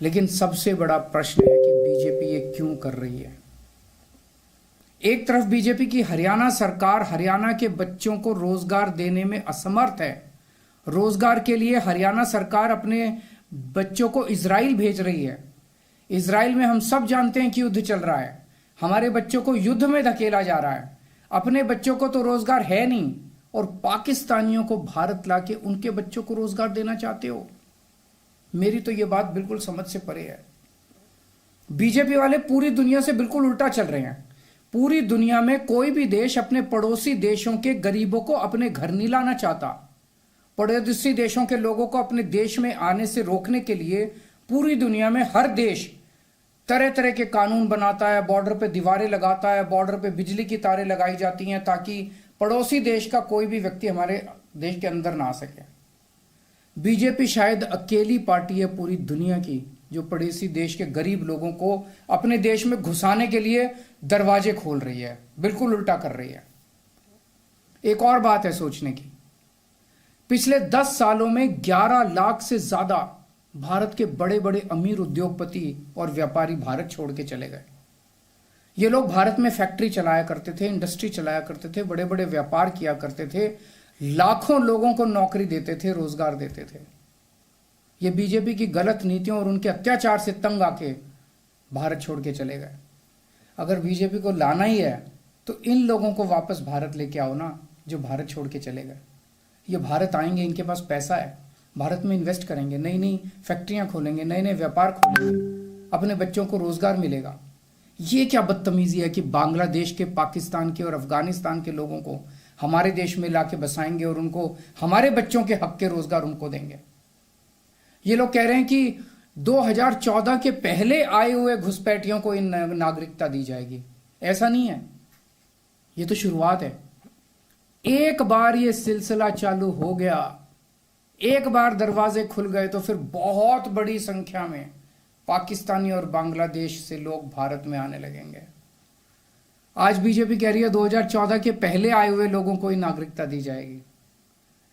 लेकिन सबसे बड़ा प्रश्न है कि बीजेपी ये क्यों कर रही है। एक तरफ बीजेपी की हरियाणा सरकार हरियाणा के बच्चों को रोजगार देने में असमर्थ है। रोजगार के लिए हरियाणा सरकार अपने बच्चों को इजराइल भेज रही है। इजराइल में हम सब जानते हैं कि युद्ध चल रहा है। हमारे बच्चों को युद्ध में धकेला जा रहा है। अपने बच्चों को तो रोजगार है नहीं और पाकिस्तानियों को भारत लाके उनके बच्चों को रोजगार देना चाहते हो। मेरी तो यह बात बिल्कुल समझ से परे है। बीजेपी वाले पूरी दुनिया से बिल्कुल उल्टा चल रहे हैं। पूरी दुनिया में कोई भी देश अपने पड़ोसी देशों के गरीबों को अपने घर नहीं लाना चाहता। पड़ोसी देशों के लोगों को अपने देश में आने से रोकने के लिए पूरी दुनिया में हर देश तरह तरह के कानून बनाता है, बॉर्डर पे दीवारें लगाता है, बॉर्डर पे बिजली की तारें लगाई जाती हैं ताकि पड़ोसी देश का कोई भी व्यक्ति हमारे देश के अंदर ना आ सके। बीजेपी शायद अकेली पार्टी है पूरी दुनिया की जो पड़ोसी देश के गरीब लोगों को अपने देश में घुसाने के लिए दरवाजे खोल रही है। बिल्कुल उल्टा कर रही है। एक और बात है सोचने की, पिछले 10 सालों में 11 लाख से ज्यादा भारत के बड़े बड़े अमीर उद्योगपति और व्यापारी भारत छोड़ के चले गए। ये लोग भारत में फैक्ट्री चलाया करते थे, इंडस्ट्री चलाया करते थे, बड़े बड़े व्यापार किया करते थे, लाखों लोगों को नौकरी देते थे, रोजगार देते थे। ये बीजेपी की गलत नीतियों और उनके अत्याचार से तंग आके भारत छोड़ के चले गए। अगर बीजेपी को लाना ही है तो इन लोगों को वापस भारत लेके आओ ना, जो भारत छोड़ के चले गए। ये भारत आएंगे, इनके पास पैसा है, भारत में इन्वेस्ट करेंगे, नई नई फैक्ट्रियां खोलेंगे, नए नए व्यापार खोलेंगे, अपने बच्चों को रोजगार मिलेगा। ये क्या बदतमीजी है कि बांग्लादेश के, पाकिस्तान के और अफगानिस्तान के लोगों को हमारे देश में लाके बसाएंगे और उनको हमारे बच्चों के हक के रोजगार उनको देंगे। ये लोग कह रहे हैं कि 2014 के पहले आए हुए घुसपैठियों को इन नागरिकता दी जाएगी। ऐसा नहीं है, ये तो शुरुआत है। एक बार ये सिलसिला चालू हो गया, एक बार दरवाजे खुल गए तो फिर बहुत बड़ी संख्या में पाकिस्तानी और बांग्लादेश से लोग भारत में आने लगेंगे। आज बीजेपी कह रही है 2014 के पहले आए हुए लोगों को ही नागरिकता दी जाएगी।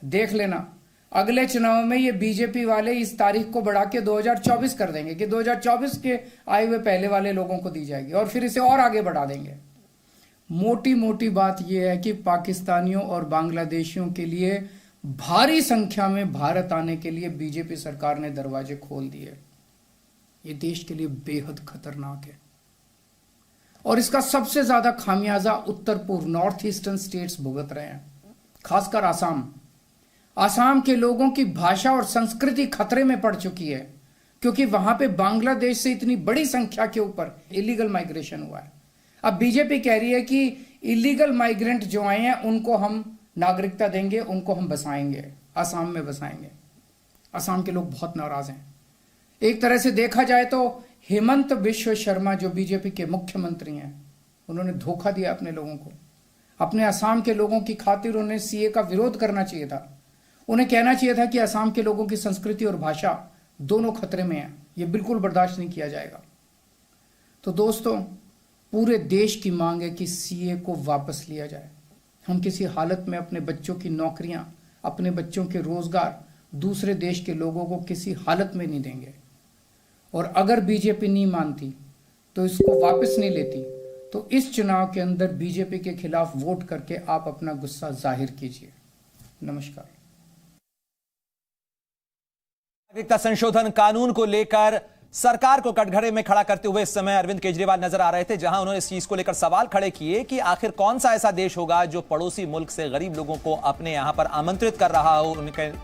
देख लेना, अगले चुनाव में ये बीजेपी वाले इस तारीख को बढ़ा के 2024 कर देंगे कि 2024 के आए हुए पहले वाले लोगों को दी जाएगी और फिर इसे और आगे बढ़ा देंगे। मोटी मोटी बात यह है कि पाकिस्तानियों और बांग्लादेशियों के लिए भारी संख्या में भारत आने के लिए बीजेपी सरकार ने दरवाजे खोल दिए। ये देश के लिए बेहद खतरनाक है और इसका सबसे ज्यादा खामियाजा उत्तर पूर्व नॉर्थ ईस्टर्न स्टेट्स भुगत रहे हैं, खासकर आसाम। आसाम के लोगों की भाषा और संस्कृति खतरे में पड़ चुकी है क्योंकि वहां पे बांग्लादेश से इतनी बड़ी संख्या के ऊपर इलीगल माइग्रेशन हुआ है। अब बीजेपी कह रही है कि इलीगल माइग्रेंट जो आए हैं उनको हम नागरिकता देंगे, उनको हम बसाएंगे, आसाम में बसाएंगे। आसाम के लोग बहुत नाराज हैं। एक तरह से देखा जाए तो हेमंत बिश्व शर्मा जो बीजेपी के मुख्यमंत्री हैं, उन्होंने धोखा दिया अपने लोगों को। अपने असम के लोगों की खातिर उन्हें सीए का विरोध करना चाहिए था। उन्हें कहना चाहिए था कि असम के लोगों की संस्कृति और भाषा दोनों खतरे में है, यह बिल्कुल बर्दाश्त नहीं किया जाएगा। तो दोस्तों, पूरे देश की मांग है कि सीए को वापस लिया जाए। हम किसी हालत में अपने बच्चों की नौकरियां, अपने बच्चों के रोजगार दूसरे देश के लोगों को किसी हालत में नहीं देंगे। और अगर बीजेपी नहीं मानती तो इसको वापस नहीं लेती तो इस चुनाव के अंदर बीजेपी के खिलाफ वोट करके आप अपना गुस्सा जाहिर कीजिए। नमस्कार। नागरिकता संशोधन कानून को लेकर सरकार को कटघरे में खड़ा करते हुए इस समय अरविंद केजरीवाल नजर आ रहे थे, जहां उन्होंने इस चीज को लेकर सवाल खड़े किए कि आखिर कौन सा ऐसा देश होगा जो पड़ोसी मुल्क से गरीब लोगों को अपने यहां पर आमंत्रित कर रहा हो,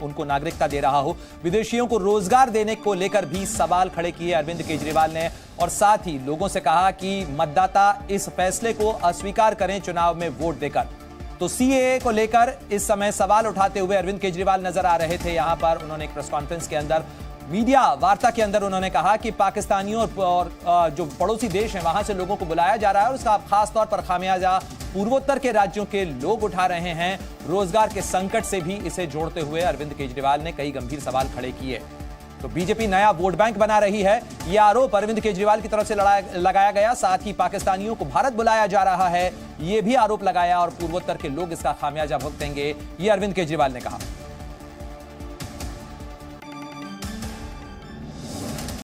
उनको नागरिकता दे रहा हो। विदेशियों को रोजगार देने को लेकर भी सवाल खड़े किए अरविंद केजरीवाल ने और साथ ही लोगों से कहा कि मतदाता इस फैसले को अस्वीकार करें चुनाव में वोट देकर। तो सीएए को लेकर इस समय सवाल उठाते हुए अरविंद केजरीवाल नजर आ रहे थे। यहां पर उन्होंने एक प्रेस कॉन्फ्रेंस के अंदर, मीडिया वार्ता के अंदर उन्होंने कहा कि पाकिस्तानियों और जो पड़ोसी देश हैं वहां से लोगों को बुलाया जा रहा है और उसका खास तौर पर खामियाजा पूर्वोत्तर के राज्यों के लोग उठा रहे हैं। रोजगार के संकट से भी इसे जोड़ते हुए अरविंद केजरीवाल ने कई गंभीर सवाल खड़े किए। तो बीजेपी नया वोट बैंक बना रही है, यह आरोप अरविंद केजरीवाल की तरफ से लगाया गया। साथ ही पाकिस्तानियों को भारत बुलाया जा रहा है, यह भी आरोप लगाया और पूर्वोत्तर के लोग इसका खामियाजा भुगतेंगे, यह अरविंद केजरीवाल ने कहा।